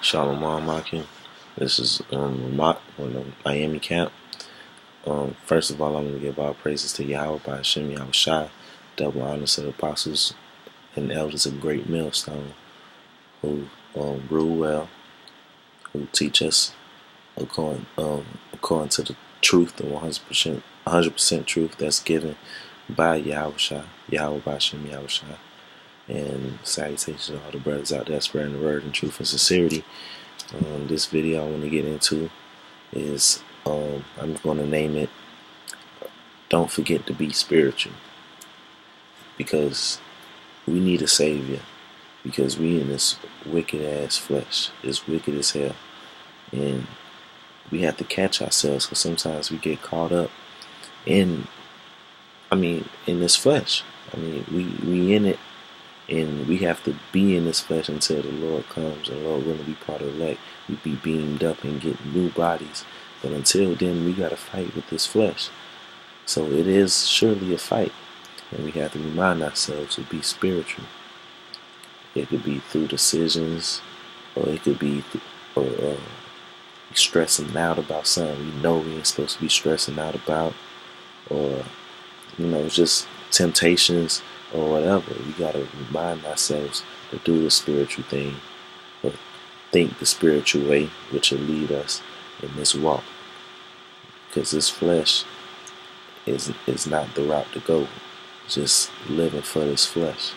Shalom Makim. This is Ramat on the Miami camp. First of all, I'm going to give all praises to Yahweh by Hashem Yahweh Shai, double honors to the apostles and elders of Great Millstone who rule well, who teach us according to the truth, the 100% truth that's given by Yahweh Shai, Yahweh by Hashem Yahweh Shai. And salutations to all the brothers out there spreading the word in truth and sincerity. This video I want to get into is I'm going to name it "Don't Forget to Be Spiritual," because we need a savior, because we in this wicked ass flesh. It's wicked as hell, and we have to catch ourselves, because sometimes we get caught up in this flesh. We in it. And we have to be in this flesh until the Lord comes, and the Lord willing to be part of the elect. We be beamed up and get new bodies. But until then, we got to fight with this flesh. So it is surely a fight. And we have to remind ourselves to be spiritual. It could be through decisions, or it could be stressing out about something we know we ain't supposed to be stressing out about. Or, just temptations or whatever. We gotta remind ourselves to do the spiritual thing, or think the spiritual way, which will lead us in this walk. Because this flesh is not the route to go. Just living for this flesh.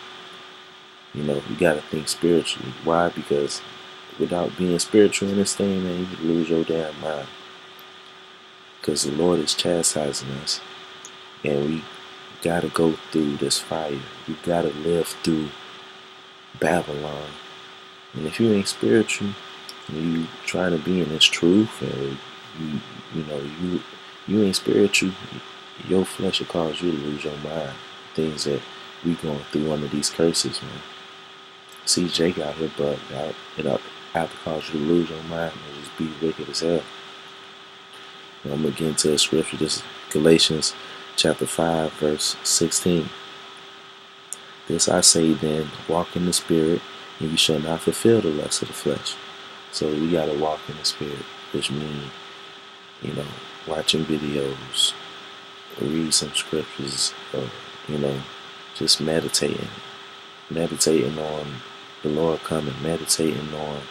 We gotta think spiritually. Why? Because without being spiritual in this thing, man, you lose your damn mind. Because the Lord is chastising us, and we gotta go through this fire. You gotta live through Babylon. And if you ain't spiritual, and you trying to be in this truth, and you ain't spiritual, your flesh will cause you to lose your mind. Things that we going through under these curses, man. See Jake out here bugged out. It'll have to cause you to lose your mind and just be wicked as hell. And I'm gonna get into the scripture. This is Galatians chapter 5, verse 16. This I say then, walk in the spirit, and you shall not fulfill the lust of the flesh. So we gotta walk in the spirit, which means, watching videos, read some scriptures, just meditating on the Lord coming, meditating on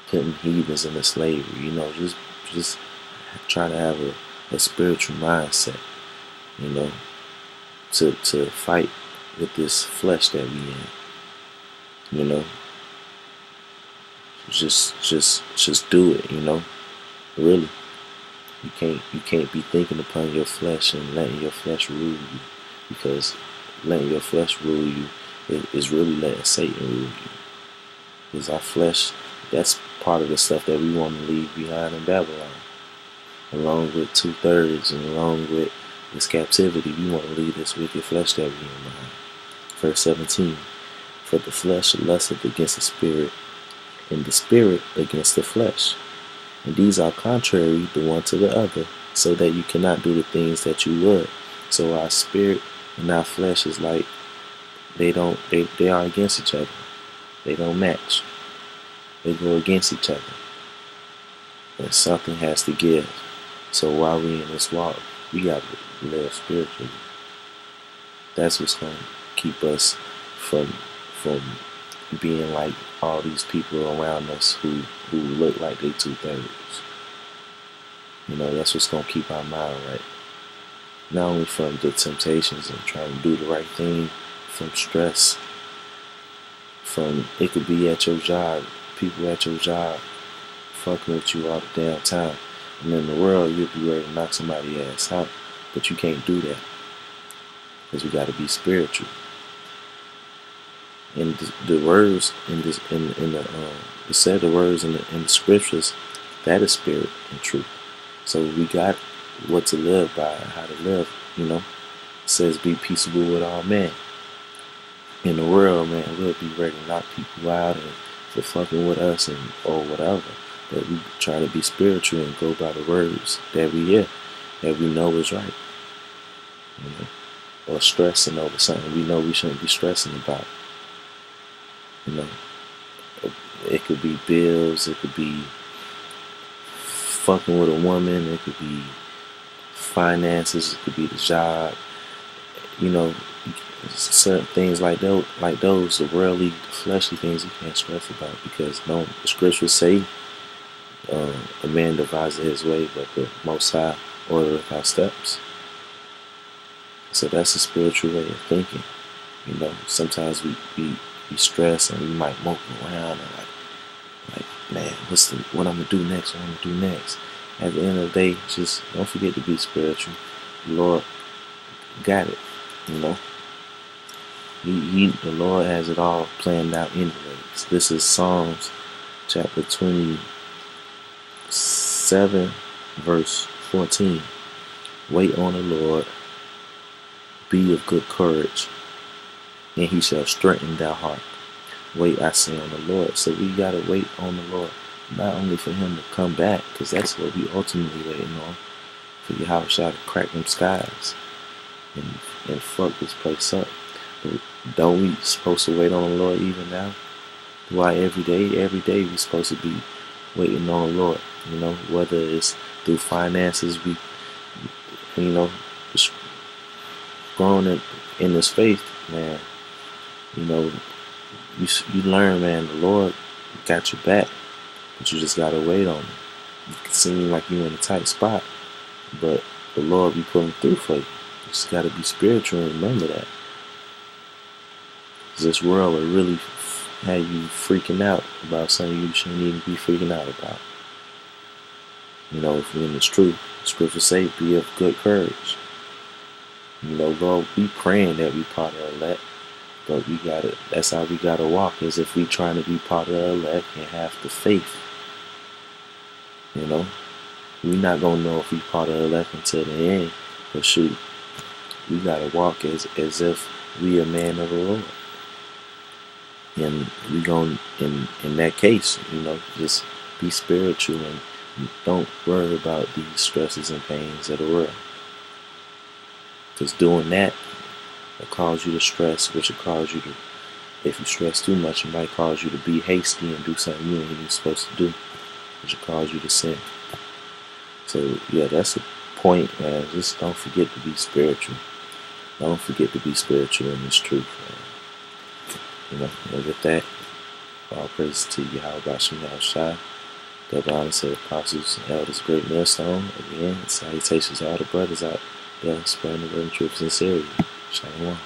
putting heathens into slavery. Just trying to have a spiritual mindset. To fight with this flesh that we in. Just do it, Really. You can't be thinking upon your flesh and letting your flesh rule you, because letting your flesh rule you is really letting Satan rule you. Because our flesh, that's part of the stuff that we want to leave behind in Babylon. Along with 2/3 and along with this captivity, we want to leave this wicked flesh that we in behind. Verse 17. For the flesh lusteth against the spirit, and the spirit against the flesh. And these are contrary the one to the other, so that you cannot do the things that you would. So our spirit and our flesh is like, they are against each other. They don't match. They go against each other. And something has to give. So while we in this walk, we got to live spiritually. That's what's going to keep us from being like all these people around us who look like they 2/3. That's what's going to keep our mind right. Not only from the temptations and trying to do the right thing, from stress, it could be at your job, people at your job fucking with you all the damn time. And in the world, you'll be ready to knock somebody's ass out, but you can't do that, because we got to be spiritual. And the words it said the words in the scriptures, that is spirit and truth. So we got what to live by, how to live. It says be peaceable with all men. In the world, man, we'll be ready to knock people out and for fucking with us or whatever. But we try to be spiritual and go by the words that we hear, that we know is right. Or stressing over something we know we shouldn't be stressing about. It could be bills. It could be fucking with a woman. It could be finances. It could be the job. You know, certain things like those, the worldly, fleshly things you can't stress about, because the scriptures say, a man devises his way, but the Most High ordereth our steps. So that's a spiritual way of thinking. You know, sometimes we stress and we might mope around and like man, what I'm gonna do next? What I'm gonna do next? At the end of the day, just don't forget to be spiritual. The Lord got it. You know, the Lord has it all planned out anyways. This is Psalms chapter 27, verse 14. Wait on the Lord, be of good courage, and he shall strengthen thy heart. Wait, I say, on the Lord. So we gotta wait on the Lord, not only for him to come back, because that's what we ultimately waiting on, for Yahushua to crack them skies and fuck this place up. But don't we supposed to wait on the Lord even now? Why every day we supposed to be waiting on the Lord? You know, whether it's through finances, we, you know, just growing in this faith, man. You know, you learn, man, the Lord got your back, but you just gotta wait on him. You can seem like you're in a tight spot, but the Lord be pulling through for you. You just gotta be spiritual and remember that. This world will really have you freaking out about something you shouldn't even be freaking out about. You know, if we're in this truth, scriptures say, be of good courage. You know, Lord, we praying that we part of the elect, but that's how we gotta walk, as if we trying to be part of the elect and have the faith. You know, we're not gonna know if we part of the elect until the end, but shoot, we gotta walk as if we a man of the Lord. And we gon' in that case, you know, just be spiritual and don't worry about these stresses and pains of the world. Because doing that will cause you to stress, which will cause you to, if you stress too much, it might cause you to be hasty and do something you ain't even supposed to do, which will cause you to sin. So yeah, that's the point, man. Just don't forget to be spiritual. Don't forget to be spiritual in this truth, man. You know, and with that, all praise to Yahweh Bashem Yahushua, double honor to the apostles and elders, great millstone. Again, salutations to all the brothers out there spreading the word and truth sincerely. Shalom.